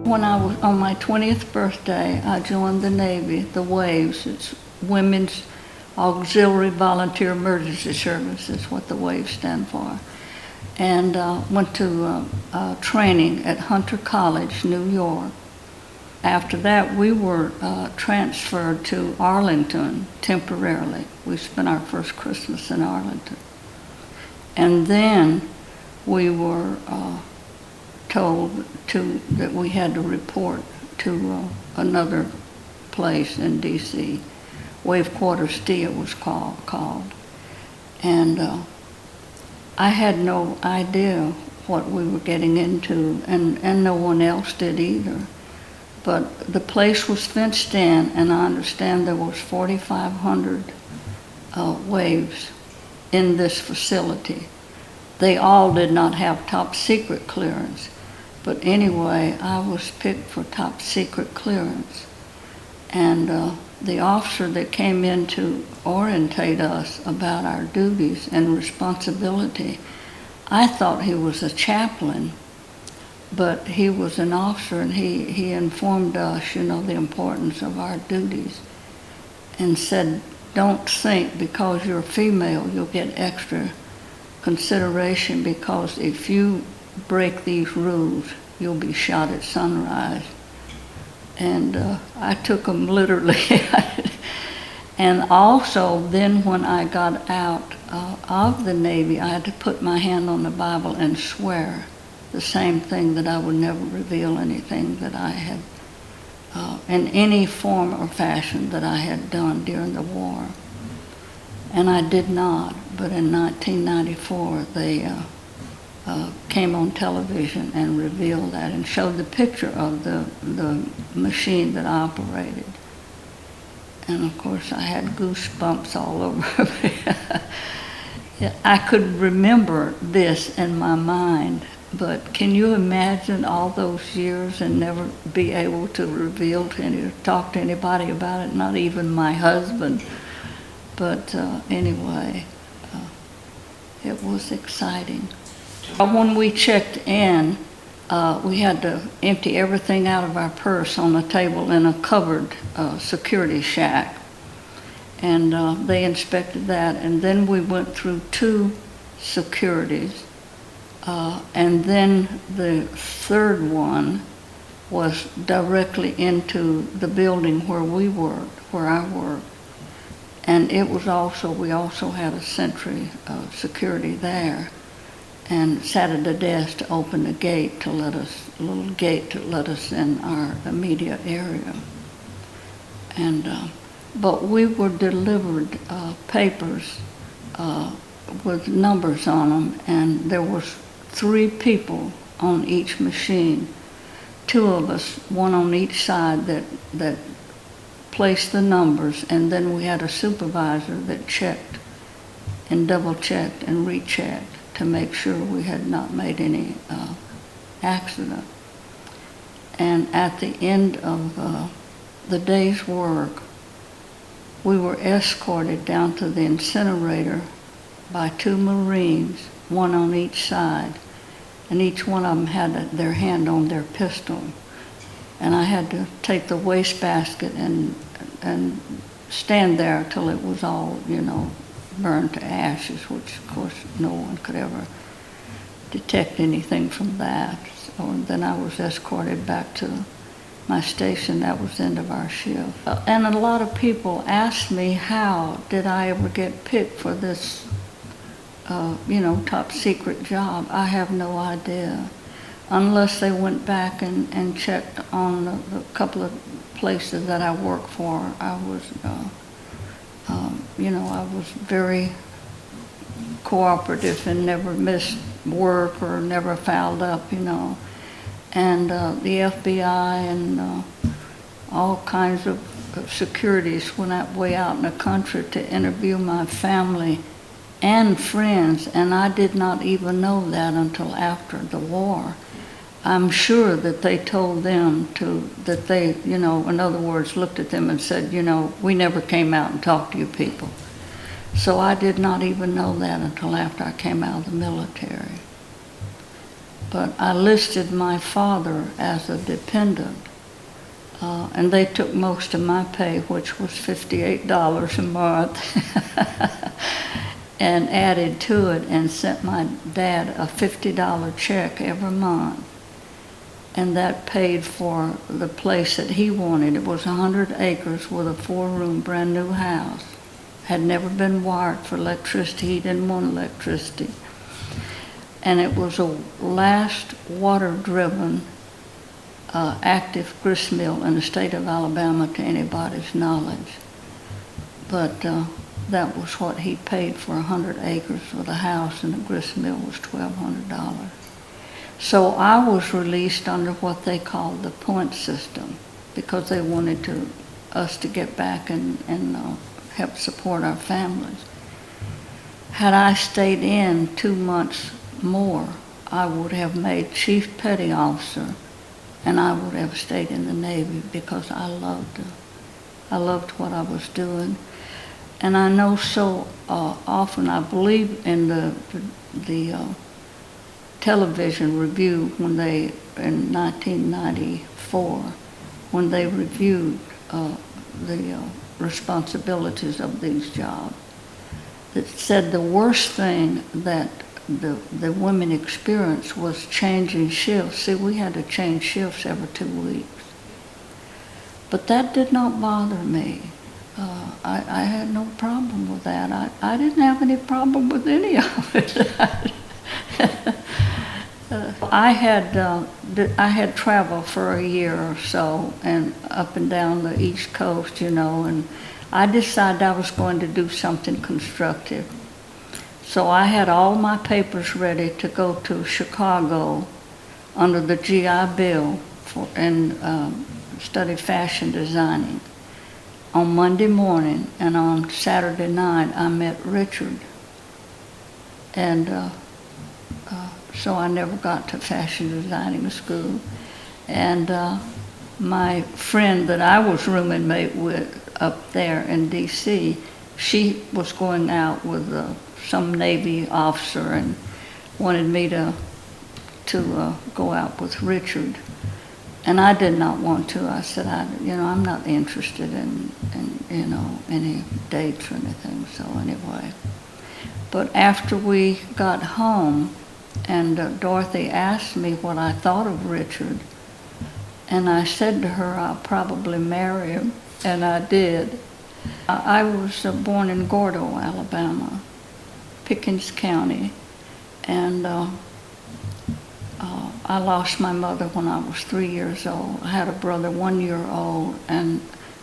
When I was on my 20th birthday, I joined the Navy, the WAVES. It's Women's Auxiliary Volunteer Emergency Service, is what the WAVES stand for. And went to training at Hunter College, New York. After that, we were transferred to Arlington temporarily. We spent our first Christmas in Arlington. And then we were told that we had to report to another place in D.C. Wave Quarters D it was called. And I had no idea what we were getting into, and no one else did either. But the place was fenced in, and I understand there was 4,500 waves in this facility. They all did not have top secret clearance. But anyway, I was picked for top secret clearance. And the officer that came in to orientate us about our duties and responsibility, I thought he was a chaplain, but he was an officer, and he informed us, the importance of our duties, and said, don't think because you're female you'll get extra consideration, because if you break these rules, you'll be shot at sunrise. And I took them literally. And also, then when I got out of the Navy, I had to put my hand on the Bible and swear the same thing, that I would never reveal anything that I had, in any form or fashion, that I had done during the war. And I did not, but in 1994, they came on television and revealed that and showed the picture of the machine that I operated. And of course, I had goosebumps all over me. I could remember this in my mind, but can you imagine all those years and never be able to reveal to talk to anybody about it, not even my husband? But anyway, it was exciting. When we checked in, we had to empty everything out of our purse on a table in a covered security shack. And they inspected that, and then we went through 2 securities. And then the third one was directly into the building where we worked, where I worked. And it was we also had a sentry security there, and sat at a desk to open a gate to let us, a little gate to let us in our immediate area. And but we were delivered papers with numbers on them, and there was 3 people on each machine, 2 of us, one on each side, that placed the numbers, and then we had a supervisor that checked and double-checked and rechecked to make sure we had not made any accident. And at the end of the day's work, we were escorted down to the incinerator by 2 Marines, one on each side, and each one of them had their hand on their pistol. And I had to take the wastebasket and stand there till it was all, burned to ashes, which of course no one could ever detect anything from that. So then I was escorted back to my station. That was the end of our shift. And a lot of people asked me, how did I ever get picked for this, top secret job? I have no idea, unless they went back and checked on the couple of places that I worked for. I was I was very cooperative and never missed work or never fouled up, And the FBI and all kinds of securities went way out in the country to interview my family and friends, and I did not even know that until after the war. I'm sure that they told them that they, in other words, looked at them and said, we never came out and talked to you people. So I did not even know that until after I came out of the military. but I listed my father as a dependent. And they took most of my pay, which was $58 a month, and added to it and sent my dad a $50 check every month. And that paid for the place that he wanted. It was 100 acres with a 4-room brand new house. Had never been wired for electricity. He didn't want electricity. And it was a last water-driven active grist mill in the state of Alabama to anybody's knowledge. But that was what he paid for 100 acres with a house, and the grist mill was $1,200. So I was released under what they called the point system, because they wanted us to get back and help support our families. Had I stayed in 2 months more, I would have made Chief Petty Officer, and I would have stayed in the Navy because I loved what I was doing. And I know so often, I believe in the television review when they, in 1994, when they reviewed the responsibilities of these jobs, that said the worst thing that the women experienced was changing shifts. See, we had to change shifts every 2 weeks. But that did not bother me. I had no problem with that. I didn't have any problem with any of it. I had traveled for a year or so and up and down the East Coast, and I decided I was going to do something constructive. So I had all my papers ready to go to Chicago under the GI Bill and study fashion designing on Monday morning, and on Saturday night I met Richard. And so I never got to fashion designing school. And my friend that I was rooming mate with up there in D.C., she was going out with some Navy officer and wanted me to go out with Richard. And I did not want to. I said, I'm not interested in any dates or anything, so anyway. But after we got home, and Dorothy asked me what I thought of Richard, and I said to her, I'll probably marry him, and I did. I was born in Gordo, Alabama, Pickens County, and I lost my mother when I was 3 years old. I had a brother 1 year old, and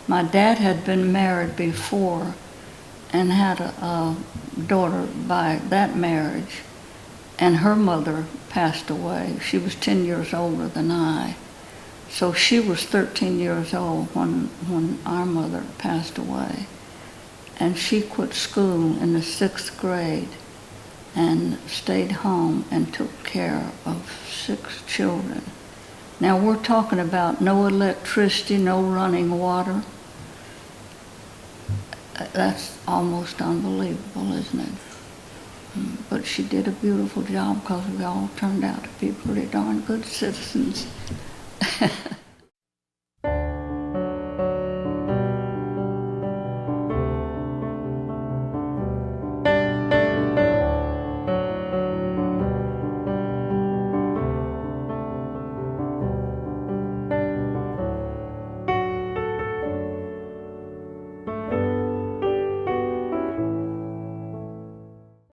my dad had been married before and had a daughter by that marriage, and her mother passed away. She was 10 years older than I. So she was 13 years old when our mother passed away. And she quit school in the 6th grade and stayed home and took care of 6 children. Now we're talking about no electricity, no running water. That's almost unbelievable, isn't it? But she did a beautiful job because we all turned out to be pretty darn good citizens.